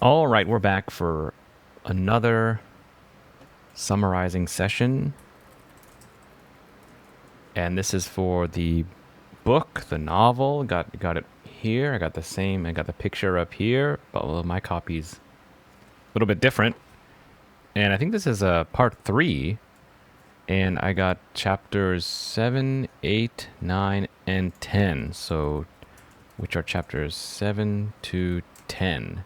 All right, we're back for another summarizing session. And this is for the book, the novel. Got it here. I got the picture up here, but well, my copy's a little bit different. And I think this is part 3, and I got chapters 7, 8, 9, and 10. So which are chapters 7 to 10.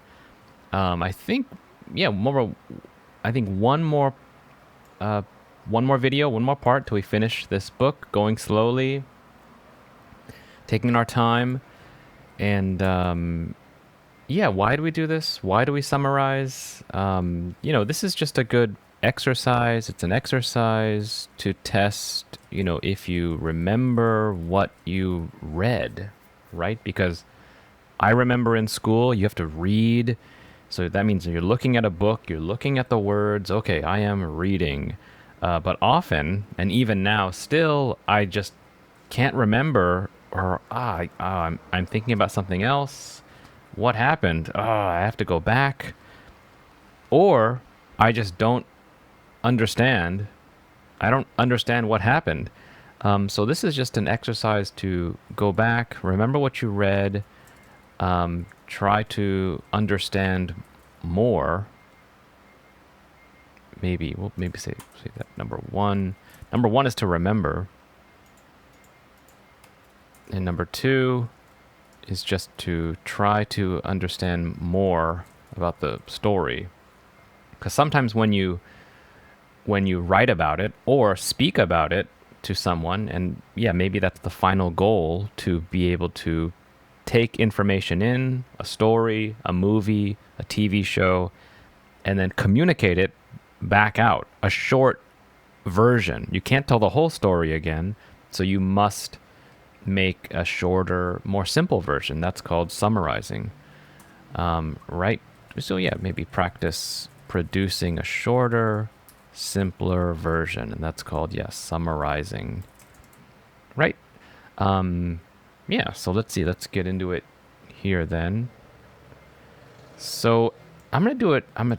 I think I think one more video, one more part till we finish this book, going slowly, taking our time. And why do we do this? Why do we summarize? This is just a good exercise. It's an exercise to test, if you remember what you read, right? Because I remember in school, you have to read. So that means you're looking at a book, you're looking at the words. Okay, I am reading. But often, and even now, still, I just can't remember, or I'm thinking about something else. What happened? I have to go back. Or I just don't understand. I don't understand what happened. So this is just an exercise to go back, remember what you read, try to understand more. We'll maybe say that number one. Number one is to remember. And number 2 is just to try to understand more about the story. Because sometimes when you write about it or speak about it to someone, and maybe that's the final goal, to be able to take information in, a story, a movie, a TV show, and then communicate it back out, a short version. You can't tell the whole story again, so you must make a shorter, more simple version. That's called summarizing, right? So maybe practice producing a shorter, simpler version, and that's called summarizing, right? So let's see. Let's get into it here then. So I'm gonna do it. I'm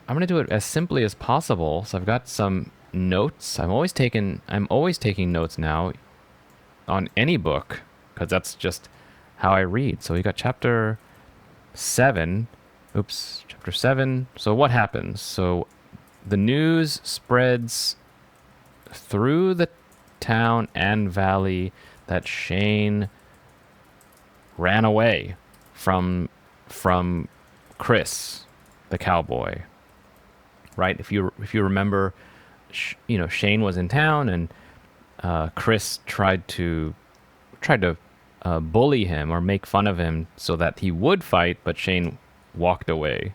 gonna do it as simply as possible. So I've got some notes. I'm always taking notes now on any book, because that's just how I read. So we got chapter 7. Chapter 7. So what happens? So the news spreads through the town and valley that Shane ran away from Chris, the cowboy. Right? If you remember, Shane was in town, and Chris tried to bully him or make fun of him so that he would fight, but Shane walked away.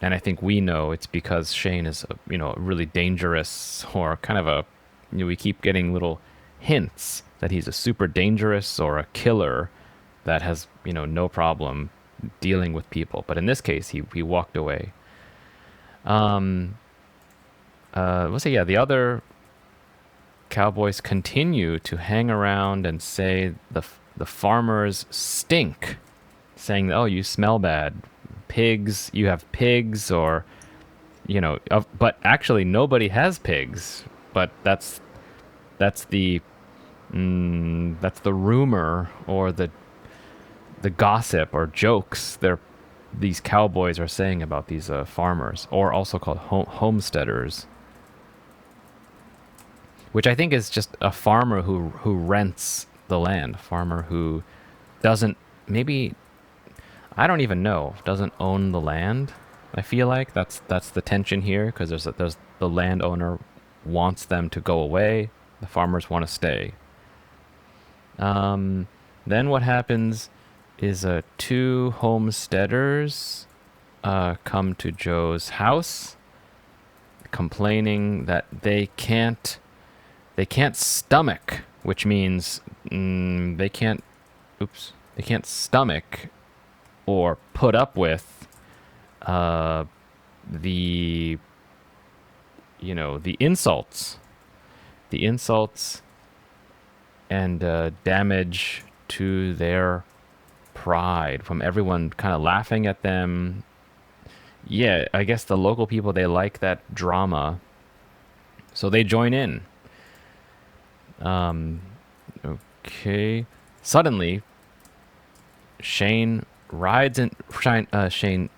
And I think we know it's because Shane is really dangerous, or kind of we keep getting little hints that he's a super dangerous or a killer that has no problem dealing with people. But in this case, he walked away. Let's say the other cowboys continue to hang around and say the farmers stink, saying, "Oh, you smell bad. Pigs, you have pigs," or but actually nobody has pigs. But that's the rumor, or the gossip or jokes these cowboys are saying about these farmers, or also called homesteaders, which I think is just a farmer who rents the land, a farmer who doesn't, maybe, I don't even know, doesn't own the land. I feel like that's the tension here, because there's the landowner wants them to go away, the farmers want to stay. Then what happens is 2 homesteaders come to Joe's house, complaining that they can't stomach, which means they can't stomach or put up with the insults and damage to their pride from everyone kind of laughing at them, yeah, I guess the local people, they like that drama, so they join in. Um, okay. Suddenly, Shane Shane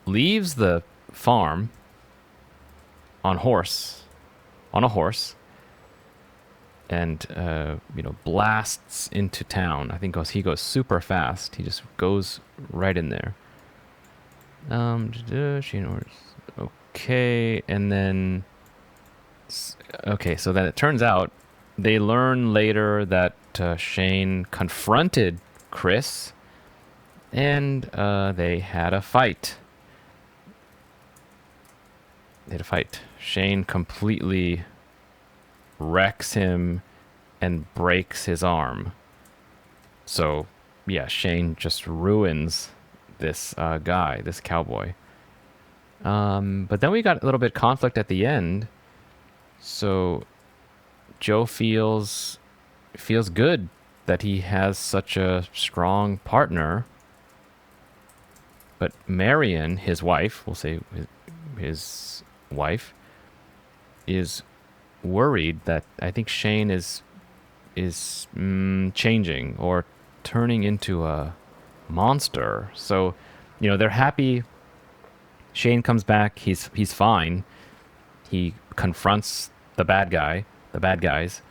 leaves the farm on horse, on a horse, and blasts into town. I think he goes super fast. He just goes right in there. Shane orders. Okay, and then okay, so then it turns out they learn later that Shane confronted Chris, and they had a fight. They had a fight. Shane completely wrecks him and breaks his arm. So, yeah, Shane just ruins this guy, this cowboy. But then we got a little bit conflict at the end. So Joe feels good that he has such a strong partner. But Marion, his wife, we'll say his wife, is worried that I think Shane is changing or turning into a monster. So, they're happy. Shane comes back. He's fine. He confronts the bad guys.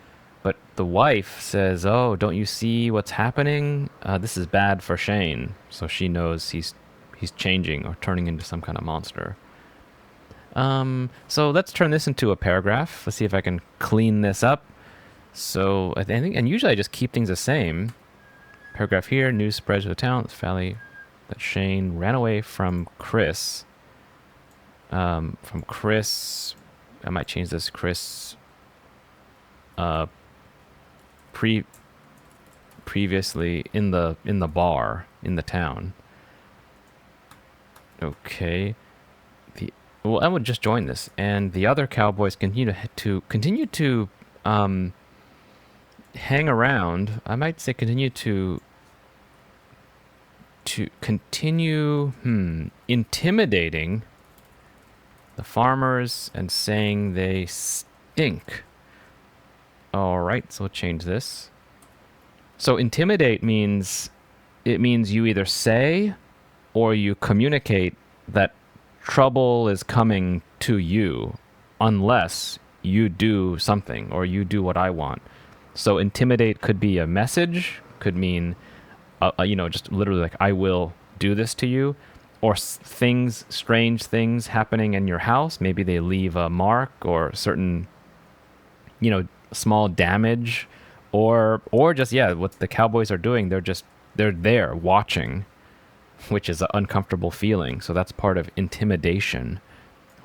But the wife says, "Oh, don't you see what's happening? This is bad for Shane." So she knows he's changing or turning into some kind of monster. So let's turn this into a paragraph. Let's see if I can clean this up. So I think, and usually I just keep things the same. Paragraph here, news spreads to the town, Valley, that Shane ran away from Chris. I might change this. Chris, previously in the bar in the town. Okay. Well, I would just join this, and the other cowboys continue to hang around. I might say continue intimidating the farmers and saying they stink. All right, so we'll change this. So intimidate means you either say or you communicate that trouble is coming to you unless you do something or you do what I want. So intimidate could be a message, could mean, just literally like, I will do this to you, or strange things happening in your house. Maybe they leave a mark or certain, small damage, or just, yeah, what the cowboys are doing. They're there watching, which is an uncomfortable feeling. So that's part of intimidation,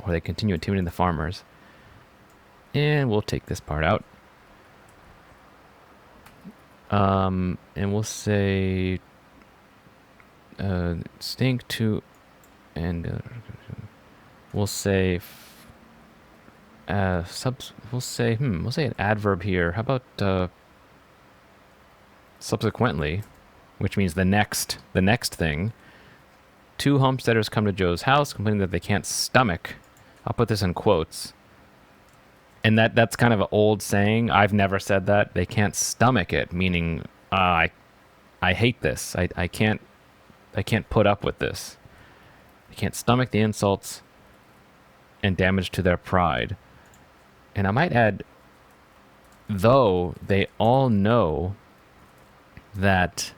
or they continue intimidating the farmers. And we'll take this part out. And we'll say stink to, and we'll say we'll say an adverb here. How about subsequently, which means the next thing. Two homesteaders come to Joe's house complaining that they can't stomach. I'll put this in quotes. And that's kind of an old saying. I've never said that. They can't stomach it, meaning I hate this. I can't put up with this. They can't stomach the insults and damage to their pride. And I might add, though they all know that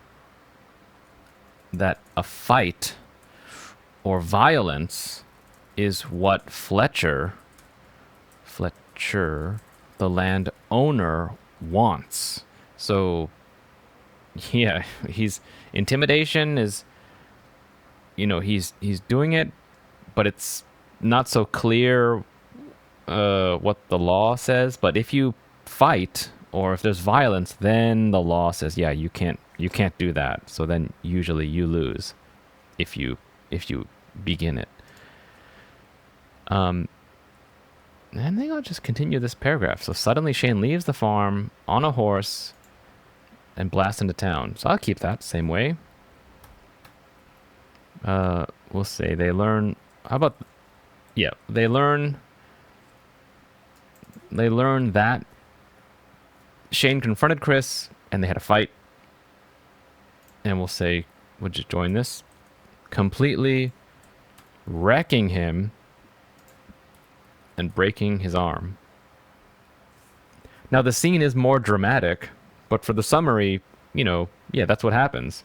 a fight or violence is what Fletcher, the landowner, wants. So, yeah, intimidation is, he's doing it, but it's not so clear what the law says. But if you fight or if there's violence, then the law says, yeah, you can't do that. So then usually you lose if you begin it. I think I'll just continue this paragraph. So suddenly Shane leaves the farm on a horse and blasts into town. So I'll keep that same way. We'll say they learn How about yeah? They learn that Shane confronted Chris, and they had a fight. And we'll say, would you join this? Completely wrecking him and breaking his arm. Now the scene is more dramatic, but for the summary, yeah, that's what happens.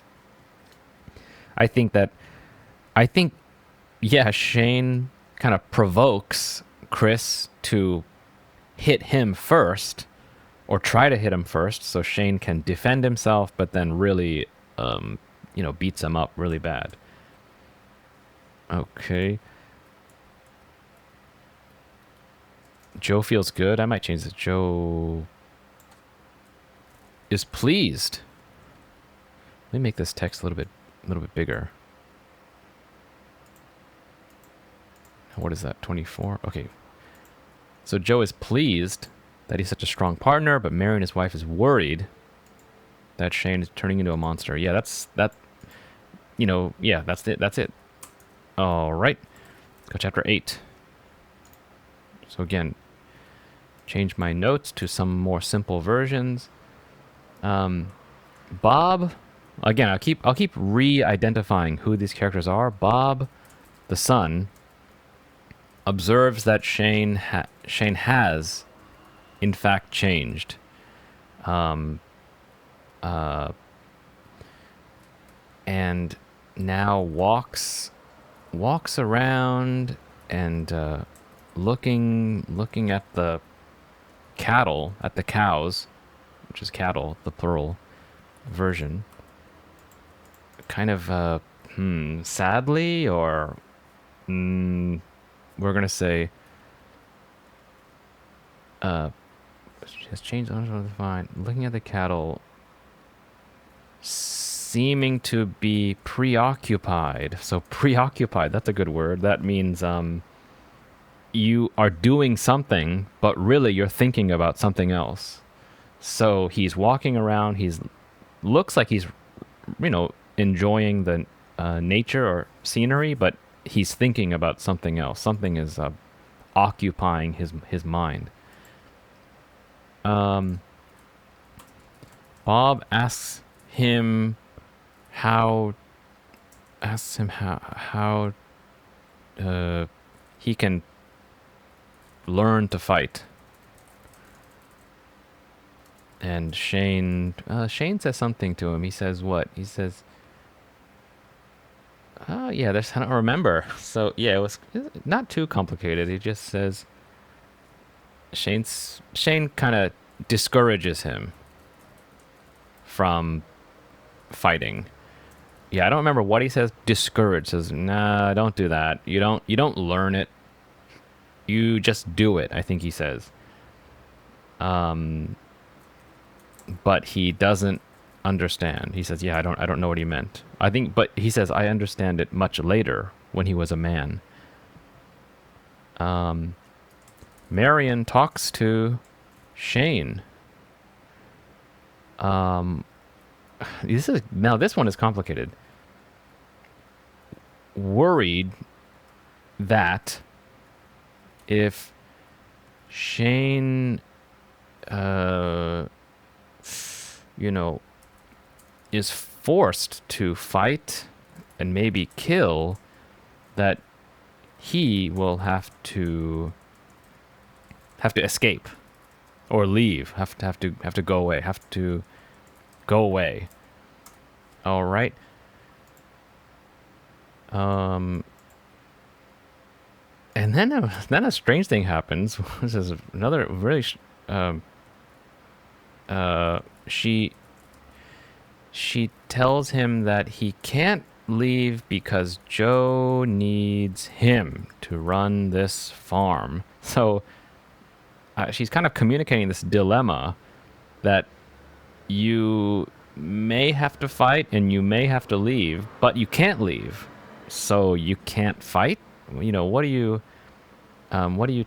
I think that I think yeah, Shane kind of provokes Chris to hit him first or try to hit him first so Shane can defend himself, but then really beats him up really bad. Okay. Joe feels good. I might change this. Joe is pleased. Let me make this text a little bit bigger. What is that? 24. Okay. So Joe is pleased that he's such a strong partner, but Mary and his wife is worried that Shane is turning into a monster. Yeah, that's that. Yeah, that's it. That's it. All right. Let's go chapter 8. So again, change my notes to some more simple versions. Bob, again, I'll keep re-identifying who these characters are. Bob, the son, observes that Shane has, in fact, changed. And now walks around and looking at the cattle, at the cows, which is cattle, the plural version, kind of sadly, or we're gonna say has changed. Fine. Looking at the cattle, seeming to be preoccupied. So preoccupied, that's a good word. That means you are doing something, but really you're thinking about something else. So he's walking around. Looks like he's, enjoying the nature or scenery, but he's thinking about something else. Something is occupying his mind. Bob asks him how he can learn to fight. And Shane says something to him. He says what? He says, yeah, I don't remember. So yeah, it was not too complicated. He just says Shane kind of discourages him from fighting. Yeah, I don't remember what he says. Discourage. Says, nah, don't do that. You don't learn it. You just do it, I think he says. But he doesn't understand. He says, yeah, I don't know what he meant. I think, but he says, I understand it much later when he was a man. Marion talks to Shane. This one is complicated. Worried that if Shane, is forced to fight and maybe kill, that he will have to escape or leave, have to go away. All right. And then a strange thing happens. This is another really she tells him that he can't leave because Joe needs him to run this farm. So she's kind of communicating this dilemma that you may have to fight and you may have to leave, but you can't leave. So you can't fight? What are you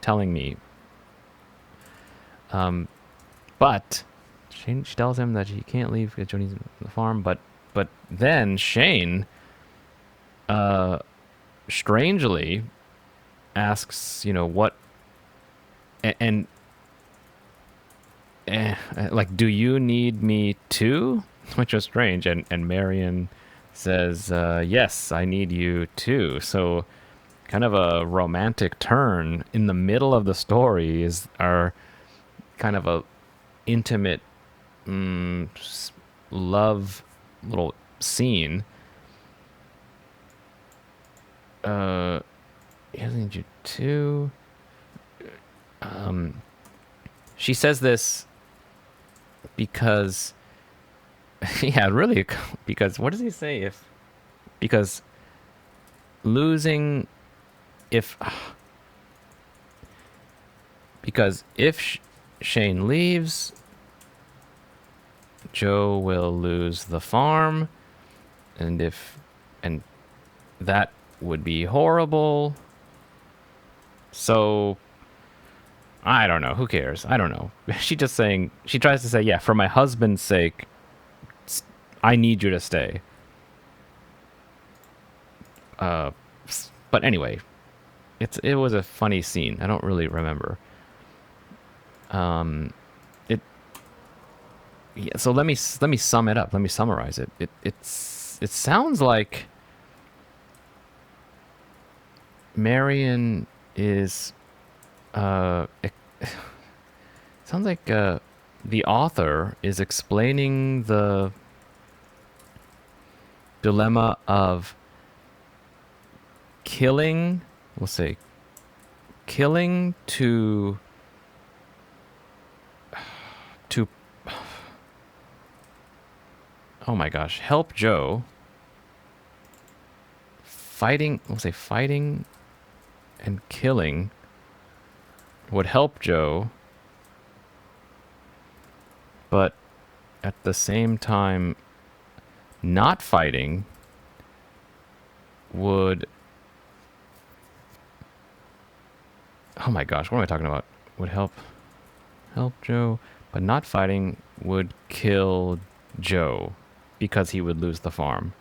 telling me? But she tells him that he can't leave because Joe needs the farm, but then Shane strangely asks, what, and like, do you need me too? Which is strange. And Marion says, yes, I need you too. So kind of a romantic turn in the middle of the story is our kind of a intimate love little scene. I need you too. She says this because, yeah, really, because what does he say? Because losing, if, because if Shane leaves, Joe will lose the farm, and that would be horrible. So I don't know. Who cares? I don't know. She tries to say, yeah, for my husband's sake, I need you to stay. But anyway, it was a funny scene. I don't really remember. Yeah, so let me sum it up. Let me summarize it. It sounds like Marion is sounds like the author is explaining the dilemma of killing, we'll say, killing to oh my gosh, help Joe. Fighting, we'll say fighting and killing would help Joe, but at the same time, not fighting would, oh my gosh, what am I talking about? Would help Joe, but not fighting would kill Joe because he would lose the farm.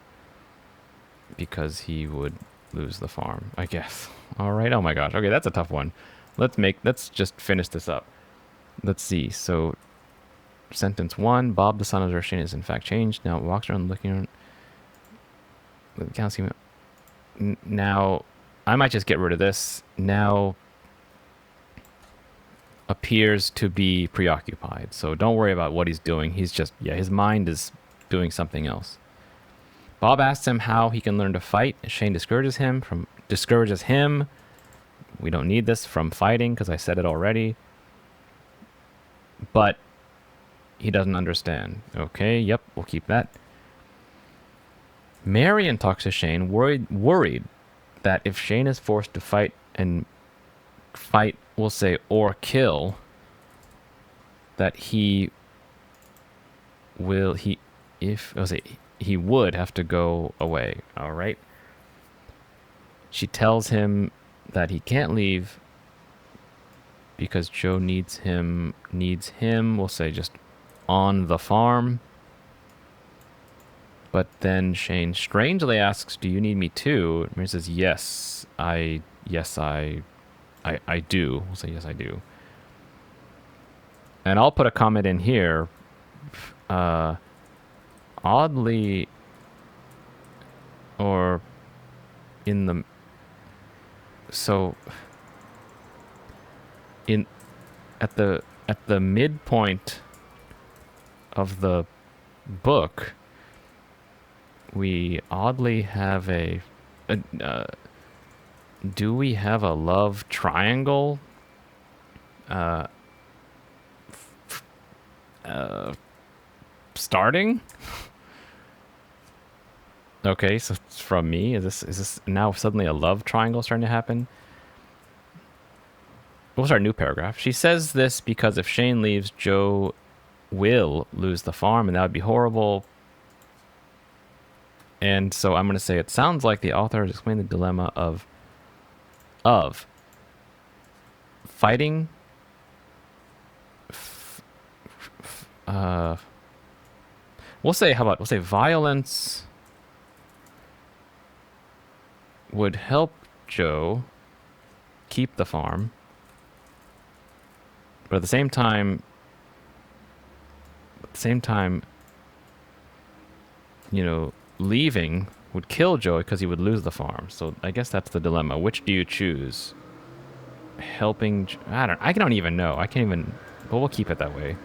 I guess. All right. Oh my gosh. Okay, that's a tough one. Let's just finish this up. Let's see. So, sentence 1, Bob, the son of Shane, is in fact changed. Now walks around looking around. Can't see. Now, I might just get rid of this. Now appears to be preoccupied. So don't worry about what he's doing. He's just, his mind is doing something else. Bob asks him how he can learn to fight. Shane discourages him. We don't need this from fighting because I said it already. But he doesn't understand. Okay, yep, we'll keep that. Marion talks to Shane, worried that if Shane is forced to fight, we'll say, or kill, that he would have to go away. All right. She tells him that he can't leave because Joe needs him, we'll say, just on the farm. But then Shane strangely asks, do you need me too? And Mary says, yes, I do. We'll say, yes, I do. And I'll put a comment in here. Oddly, or in the, so at the midpoint of the book, we oddly have do we have a love triangle starting? Okay, so it's from me. Is this now suddenly a love triangle starting to happen? We'll start a new paragraph. She says this because if Shane leaves, Joe will lose the farm, and that would be horrible. And so I'm going to say it sounds like the author has explained the dilemma of fighting, we'll say violence would help Joe, keep the farm. But at the same time, leaving would kill Joey because he would lose the farm. So I guess that's the dilemma. Which do you choose? Helping? I don't even know. I can't even. But we'll keep it that way.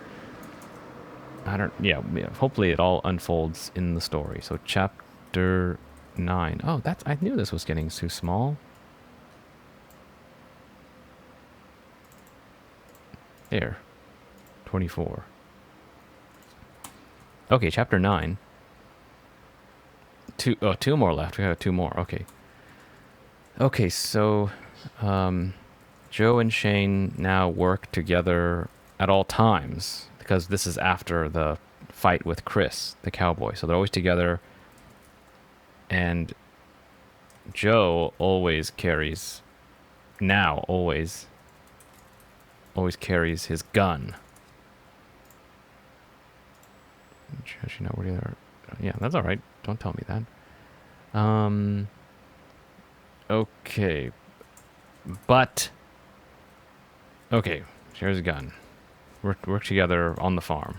Yeah. Hopefully it all unfolds in the story. So chapter 9. Oh, I knew this was getting too small. There. 24. Okay, chapter 9. Two more left. We have 2 more. Okay. Okay, so Joe and Shane now work together at all times because this is after the fight with Chris, the cowboy. So they're always together. And Joe always carries his gun. Actually, no, where they are. Yeah, that's all right. Don't tell me that. Okay. But okay, here's a gun. Work together on the farm.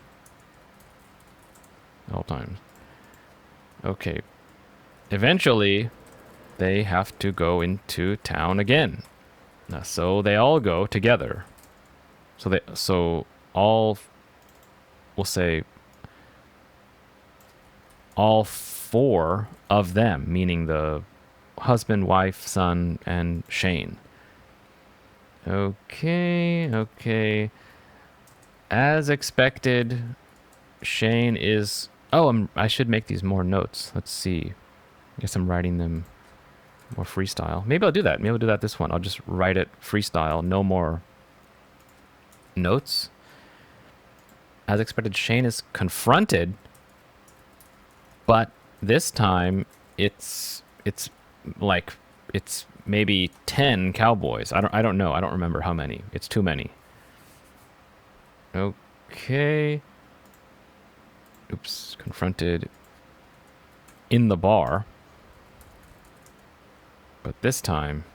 At all times. Okay. Eventually, they have to go into town again. So they all go together. We'll say all 4 of them, meaning the husband, wife, son, and Shane. Okay. As expected, Shane is... Oh, I should make these more notes. Let's see. I guess I'm writing them more freestyle. Maybe I'll do that. Maybe I'll do that this one. I'll just write it freestyle. No more notes. As expected, Shane is confronted, but this time it's maybe 10 cowboys. I don't know. I don't remember how many. It's too many. Okay. Oops. Confronted in the bar. But this time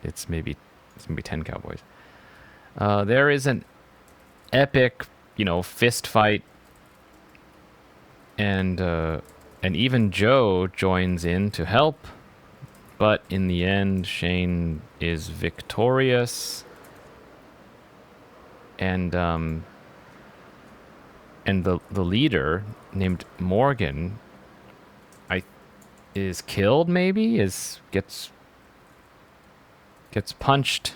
it's maybe 10 cowboys. There is an epic, fist fight, and even Joe joins in to help, but in the end, Shane is victorious, and the leader named Morgan, is killed. Maybe gets punched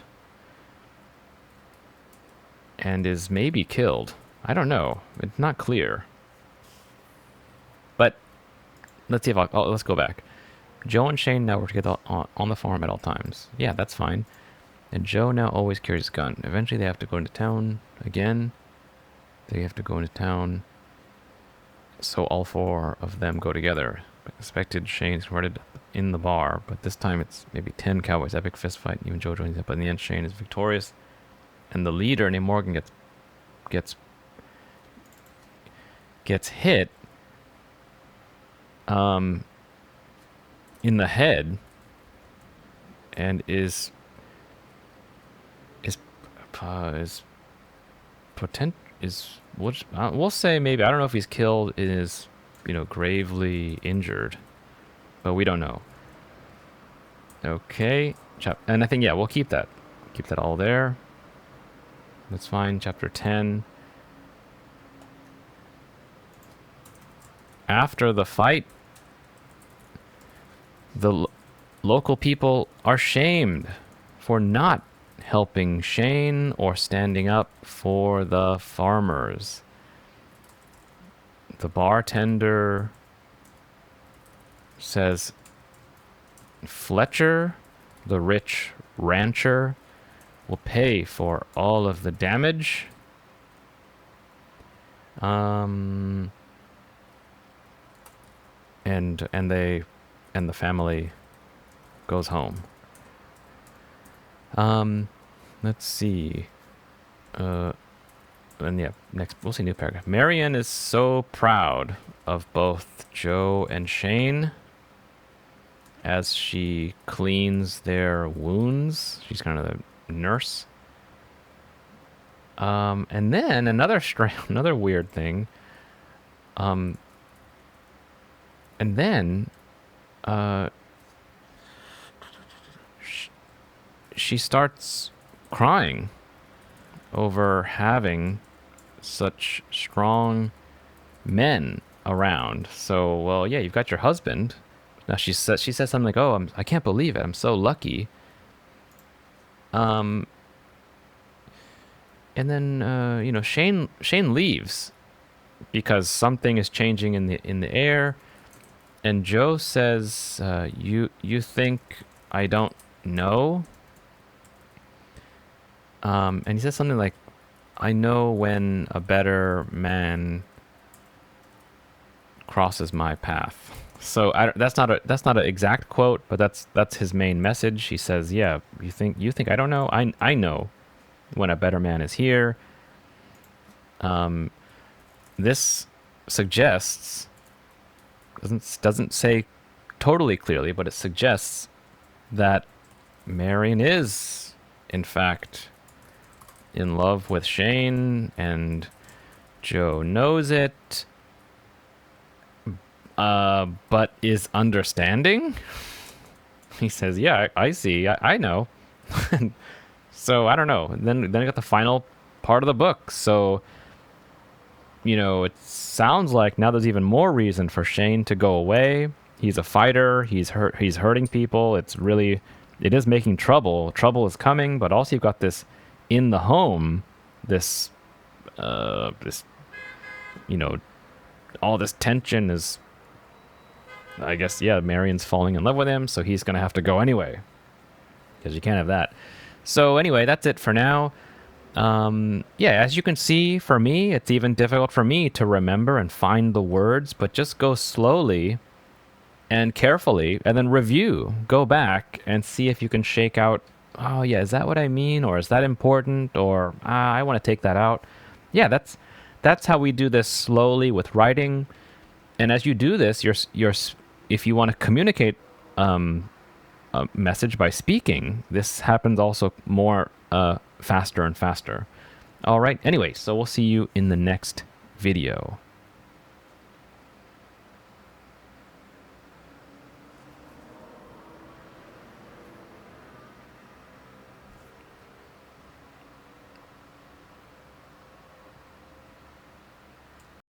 and is maybe killed. I don't know. It's not clear. But let's see if let's go back. Joe and Shane now work together on the farm at all times. Yeah, that's fine. And Joe now always carries a gun. Eventually they have to go into town again. So all 4 of them go together. Expected Shane is converted in the bar, but this time it's maybe 10 cowboys. Epic fist fight. Even Joe joins in, but in the end Shane is victorious. And the leader named Morgan gets hit in the head and is we'll say maybe, I don't know if he's killed, is gravely injured, but we don't know. Okay, and I think we'll keep that all there. That's fine. Chapter 10. After the fight, the local people are shamed for not helping Shane or standing up for the farmers. The bartender says Fletcher, the rich rancher, will pay for all of the damage. And the family goes home. Let's see. Next we'll see new paragraph. Marian is so proud of both Joe and Shane as she cleans their wounds. She's kind of nurse. And then another weird thing. And then uh, she starts crying over having such strong men around. So, well, yeah, you've got your husband. Now she says something like, "Oh, I can't believe it. I'm so lucky." Um, and then Shane leaves because something is changing in the air, and Joe says, "You think I don't know?" And he says something like, "I know when a better man crosses my path." So that's not an exact quote, but that's his main message. He says, "Yeah, you think I don't know? I know when a better man is here." This suggests doesn't say totally clearly, but it suggests that Marion is, in fact, in love with Shane, and Joe knows it, but is understanding. He says, "Yeah, I see. I know." So I don't know. Then I got the final part of the book. So it sounds like now there's even more reason for Shane to go away. He's a fighter. He's hurting people. It is making trouble. Trouble is coming, but also you've got this in the home, this you know, all this tension is, I guess, yeah, Marion's falling in love with him, so he's gonna have to go anyway, because you can't have that. So anyway, that's it for now. Yeah, as you can see, for me, it's even difficult for me to remember and find the words, but just go slowly and carefully, and then review. Go back and see if you can shake out, oh yeah, is that what I mean, or is that important, or I want to take that out. Yeah, that's how we do this slowly with writing. And as you do this, if you want to communicate a message by speaking, this happens also more faster and faster. All right. Anyway, so we'll see you in the next video.